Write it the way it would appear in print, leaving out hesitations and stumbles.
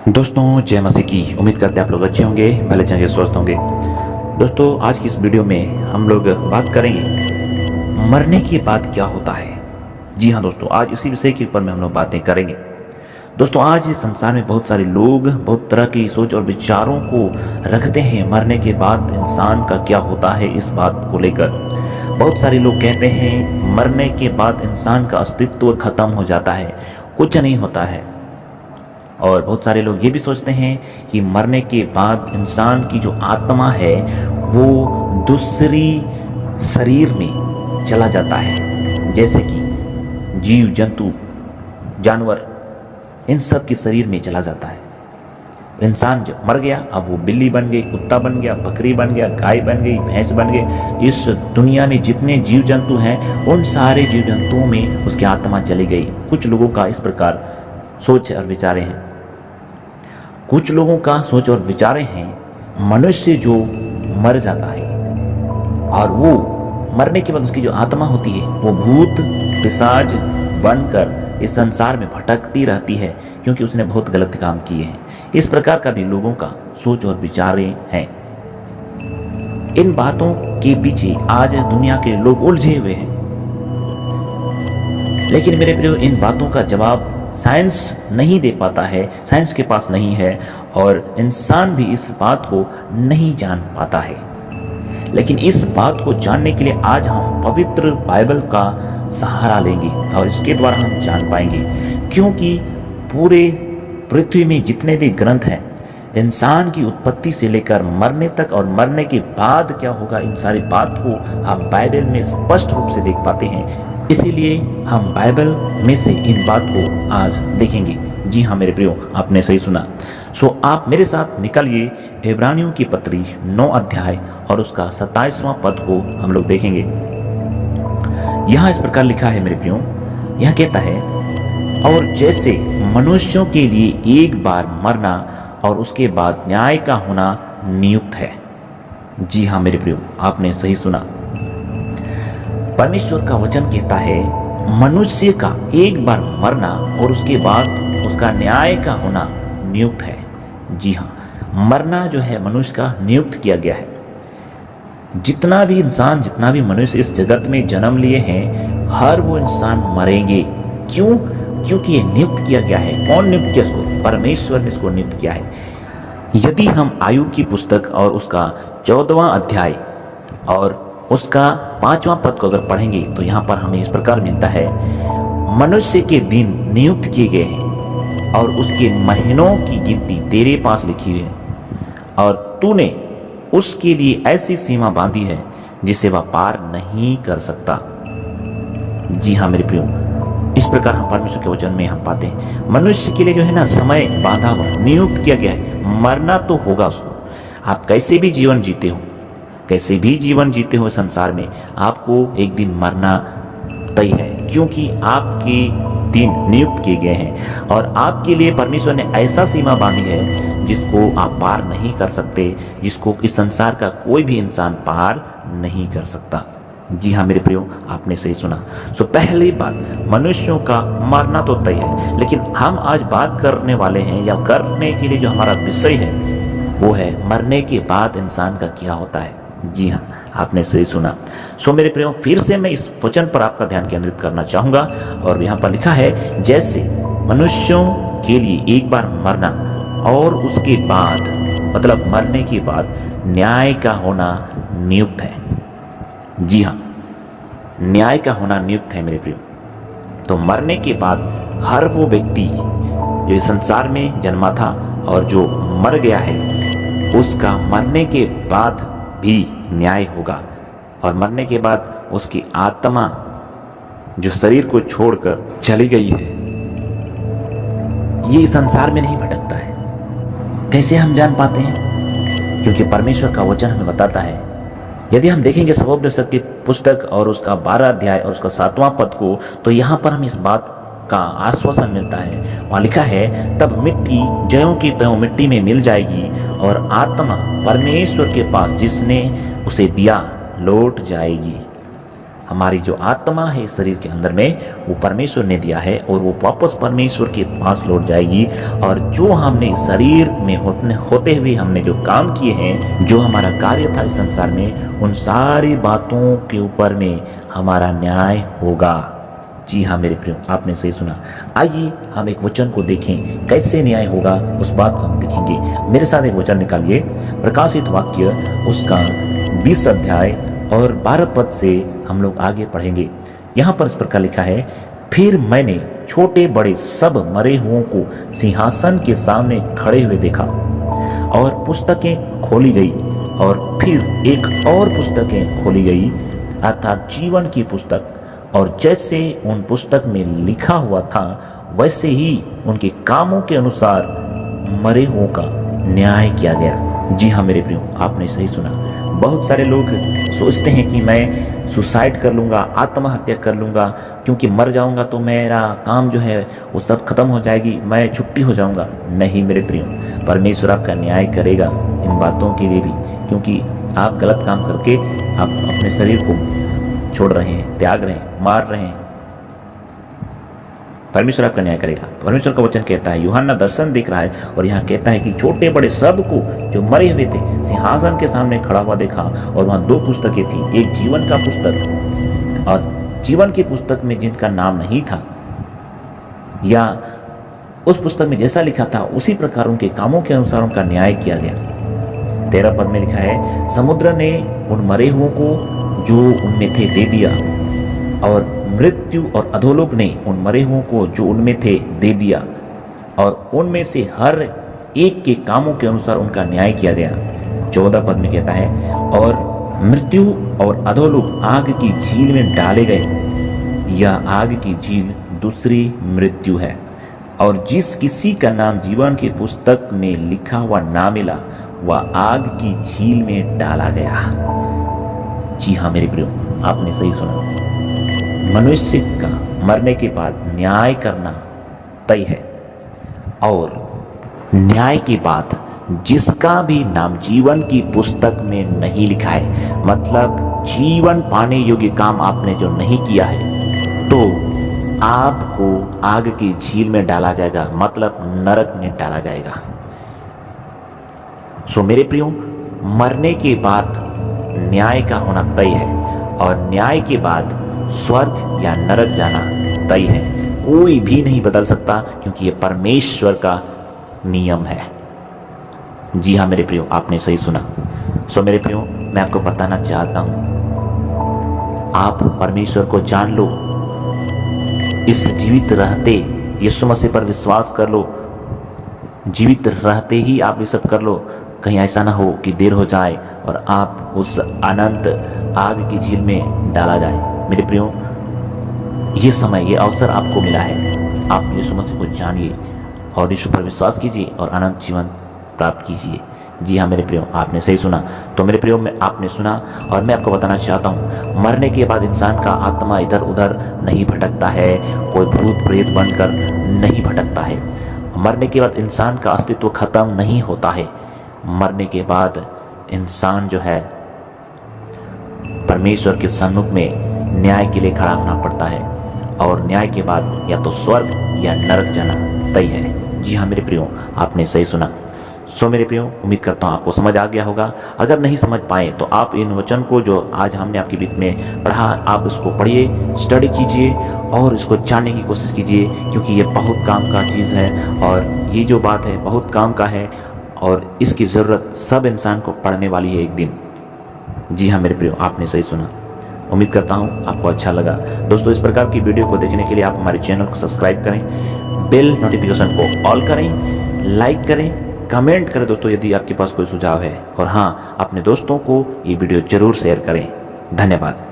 दोस्तों जय मसीह की। उम्मीद करते हैं आप लोग अच्छे होंगे, भले चंगे, स्वस्थ होंगे। दोस्तों आज की इस वीडियो में हम लोग बात करेंगे मरने के बाद क्या होता है। जी हाँ दोस्तों, आज इसी विषय के ऊपर में हम लोग बातें करेंगे। दोस्तों आज इस संसार में बहुत सारे लोग बहुत तरह की सोच और विचारों को रखते हैं मरने के बाद इंसान का क्या होता है। इस बात को लेकर बहुत सारे लोग कहते हैं मरने के बाद इंसान का अस्तित्व खत्म हो जाता है, कुछ नहीं होता है। और बहुत सारे लोग ये भी सोचते हैं कि मरने के बाद इंसान की जो आत्मा है वो दूसरी शरीर में चला जाता है, जैसे कि जीव जंतु जानवर इन सब के शरीर में चला जाता है। इंसान जब मर गया अब वो बिल्ली बन गई, कुत्ता बन गया, बकरी बन गया, गाय बन गई, भैंस बन गई। इस दुनिया में जितने जीव जंतु हैं उन सारे जीव जंतुओं में उसकी आत्मा चली गई। कुछ लोगों का इस प्रकार सोच और विचारे हैं। कुछ लोगों का सोच और विचारे हैं मनुष्य जो मर जाता है और वो मरने के बाद उसकी जो आत्मा होती है वो भूत पिशाच बनकर इस संसार में भटकती रहती है, क्योंकि उसने बहुत गलत काम किए हैं। इस प्रकार का भी लोगों का सोच और विचारे हैं। इन बातों के पीछे आज दुनिया के लोग उलझे हुए हैं, लेकिन मेरे प्रियो इन बातों का जवाब साइंस नहीं दे पाता है, साइंस के पास नहीं है और इंसान भी इस बात को नहीं जान पाता है। लेकिन इस बात को जानने के लिए आज हम पवित्र बाइबल का सहारा लेंगे और इसके द्वारा हम जान पाएंगे, क्योंकि पूरे पृथ्वी में जितने भी ग्रंथ हैं इंसान की उत्पत्ति से लेकर मरने तक और मरने के बाद क्या होगा, इन सारी बात को हम बाइबल में स्पष्ट रूप से देख पाते हैं। इसीलिए हम बाइबल में से इन बात को आज देखेंगे। जी हाँ मेरे प्रियो, आपने सही सुना। सो आप मेरे साथ निकलिए इब्रानियों की पत्री 9 अध्याय और उसका 27वां पद को हम लोग देखेंगे। यहाँ इस प्रकार लिखा है मेरे प्रियो, यह कहता है, और जैसे मनुष्यों के लिए एक बार मरना और उसके बाद न्याय का होना नियुक्त है। जी हाँ मेरे प्रियो, आपने सही सुना। परमेश्वर का वचन कहता है मनुष्य का एक बार मरना और उसके बाद उसका न्याय का होना नियुक्त है। जी हाँ, मरना जो है मनुष्य का नियुक्त किया गया है। जितना भी इंसान, जितना भी मनुष्य इस जगत में जन्म लिए हैं, हर वो इंसान मरेंगे। क्यों? क्योंकि ये नियुक्त किया गया है। कौन नियुक्त किया इसको? परमेश्वर ने इसको नियुक्त किया है। यदि हम आयुब की पुस्तक और उसका 14वां अध्याय और उसका 5वां पद को अगर पढ़ेंगे तो यहाँ पर हमें इस प्रकार मिलता है, मनुष्य के दिन नियुक्त किए गए हैं और उसके महीनों की गिनती तेरे पास लिखी हुई है, और तूने उसके लिए ऐसी सीमा बांधी है जिसे वह पार नहीं कर सकता। जी हाँ मेरे प्रियो, इस प्रकार हम परमेश्वर के वचन में हम पाते हैं मनुष्य के लिए जो है ना समय बांधा हुआ, नियुक्त किया गया है। मरना तो होगा उसको। आप कैसे भी जीवन जीते हो, कैसे भी जीवन जीते हो संसार में, आपको एक दिन मरना तय है, क्योंकि आपके दिन नियुक्त किए गए हैं और आपके लिए परमेश्वर ने ऐसा सीमा बांधी है जिसको आप पार नहीं कर सकते, जिसको इस संसार का कोई भी इंसान पार नहीं कर सकता। जी हाँ मेरे प्रियो, आपने सही सुना। सो पहली बात, मनुष्यों का मरना तो तय है, लेकिन हम आज बात करने वाले हैं या करने के लिए जो हमारा विषय है वो है मरने के बाद इंसान का क्या होता है। जी हाँ, आपने सही सुना। सो मेरे प्रियो, फिर से मैं इस वचन पर आपका ध्यान केंद्रित करना चाहूंगा और यहाँ पर लिखा है, जैसे मनुष्यों के लिए एक बार मरना और उसके बाद, मतलब मरने के बाद न्याय का होना नियुक्त है। जी हाँ, न्याय का होना नियुक्त है मेरे प्रियो। तो मरने के बाद हर वो व्यक्ति जो इस संसार में जन्मा था और जो मर गया है, उसका मरने के बाद भी न्याय होगा और मरने के बाद उसकी आत्मा जो शरीर को छोड़कर चली गई है, ये संसार में नहीं भटकता है। कैसे हम जान पाते हैं? क्योंकि परमेश्वर का वचन हमें बताता है। यदि हम देखेंगे सबोपदेशक की पुस्तक और उसका 12 अध्याय और उसका 7वां पद को, तो यहाँ पर हमें इस बात का आश्वासन मिलता है। वहाँ लिखा है, तब मिट्टी ज्यों की त्यों मिट्टी में मिल जाएगी और आत्मा परमेश्वर के पास जिसने उसे दिया लौट जाएगी। हमारी जो आत्मा है इस शरीर के अंदर में वो परमेश्वर ने दिया है और वो वापस परमेश्वर के पास लौट जाएगी। और जो हमने इस शरीर में होते हुए हमने जो काम किए हैं, जो हमारा कार्य था इस संसार में, उन सारी बातों के ऊपर में हमारा न्याय होगा। जी हाँ मेरे प्रियो, आपने सही सुना। आइए हम एक वचन को देखें, कैसे न्याय होगा उस बात को हम देखेंगे। मेरे साथ एक वचन निकालिए, प्रकाशित वाक्य उसका 20 अध्याय और 12 पद से हम लोग आगे पढ़ेंगे। यहाँ पर इस प्रकार लिखा है, फिर मैंने छोटे बड़े सब मरे हुओं को सिंहासन के सामने खड़े हुए देखा और पुस्तकें खोली गई, और फिर एक और पुस्तकें खोली गई, अर्थात जीवन की पुस्तक। और जैसे उन पुस्तक में लिखा हुआ था वैसे ही उनके कामों के अनुसार मरे हुओं का न्याय किया गया। जी हाँ मेरे प्रियो, आपने सही सुना। बहुत सारे लोग सोचते हैं कि मैं सुसाइड कर लूँगा, आत्महत्या कर लूँगा, क्योंकि मर जाऊँगा तो मेरा काम जो है वो सब खत्म हो जाएगी, मैं छुट्टी हो जाऊँगा। नहीं मेरे प्रियो, परमेश्वर आपका न्याय करेगा इन बातों के लिए भी, क्योंकि आप गलत काम करके आप अपने शरीर को छोड़ रहे हैं, त्याग रहे हैं, मार रहे हैं। परमेश्वर आपका न्याय करेगा। परमेश्वर का वचन कहता है, यूहन्ना दर्शन देख रहा है और यहाँ कहता है कि छोटे बड़े सब को जो मरे हुए थे सिंहासन के सामने खड़ा हुआ देखा, और वहाँ 2 पुस्तकें थी, एक जीवन का पुस्तक, और जीवन की पुस्तक में जिनका नाम नहीं था, या उस पुस्तक में जैसा लिखा था उसी प्रकार उनके कामों के अनुसार उनका न्याय किया गया। 13 पद में लिखा है, समुद्र ने उन मरे हुओं को जो उनमें थे दे दिया, और मृत्यु और अधोलोक ने उन मरे हुओं को जो उनमें थे दे दिया, और उनमें से हर एक के कामों के अनुसार उनका न्याय किया गया। 14 पद में कहता है, और मृत्यु और अधोलोक आग की झील में डाले गए। यह आग की झील दूसरी मृत्यु है, और जिस किसी का नाम जीवन की पुस्तक में लिखा हुआ ना मिला वह आग की झील में डाला गया। जी हाँ मेरे प्रियो, आपने सही सुना। मनुष्य का मरने के बाद न्याय करना तय है, और न्याय के बाद जिसका भी नाम जीवन की पुस्तक में नहीं लिखा है, मतलब जीवन पाने योग्य काम आपने जो नहीं किया है, तो आपको आग की झील में डाला जाएगा, मतलब नरक में डाला जाएगा। सो मेरे प्रियो, मरने के बाद न्याय का होना तय है, और न्याय के बाद स्वर्ग या नरक जाना तय है। कोई भी नहीं बदल सकता, क्योंकि ये परमेश्वर का नियम है। जी हाँ मेरे प्रियो, आपने सही सुना। सो मेरे प्रियो, मैं आपको बताना चाहता हूँ, आप परमेश्वर को जान लो, इस जीवित रहते यीशु मसीह पर विश्वास कर लो, जीवित रहते ही आप ये सब कर लो। कहीं ऐसा ना हो कि देर हो जाए और आप उस अनंत आग की झील में डाला जाए। मेरे प्रियो, ये समय, ये अवसर आपको मिला है। आप यीशु मसीह को जानिए और यीशु पर विश्वास कीजिए और अनंत जीवन प्राप्त कीजिए। जी हाँ मेरे प्रियो, आपने सही सुना। तो मेरे प्रियो, आपने सुना, और मैं आपको बताना चाहता हूँ, मरने के बाद इंसान का आत्मा इधर उधर नहीं भटकता है, कोई भूत प्रेत बनकर नहीं भटकता है। मरने के बाद इंसान का अस्तित्व खत्म नहीं होता है। मरने के बाद इंसान जो है परमेश्वर के सम्मुख में न्याय के लिए खड़ा होना पड़ता है, और न्याय के बाद या तो स्वर्ग या नरक जाना तय है। जी हाँ मेरे प्रियो, आपने सही सुना। सो मेरे प्रियो, उम्मीद करता हूँ आपको समझ आ गया होगा। अगर नहीं समझ पाए तो आप इन वचन को जो आज हमने आपके बीच में पढ़ा, आप इसको पढ़िए, स्टडी कीजिए और इसको जानने की कोशिश कीजिए, क्योंकि ये बहुत काम का चीज़ है, और ये जो बात है बहुत काम का है, और इसकी ज़रूरत सब इंसान को पढ़ने वाली है एक दिन। जी हाँ मेरे प्रियो, आपने सही सुना। उम्मीद करता हूँ आपको अच्छा लगा। दोस्तों, इस प्रकार की वीडियो को देखने के लिए आप हमारे चैनल को सब्सक्राइब करें, बेल नोटिफिकेशन को ऑल करें, लाइक करें, कमेंट करें दोस्तों यदि आपके पास कोई सुझाव है, और हाँ, अपने दोस्तों को ये वीडियो ज़रूर शेयर करें। धन्यवाद।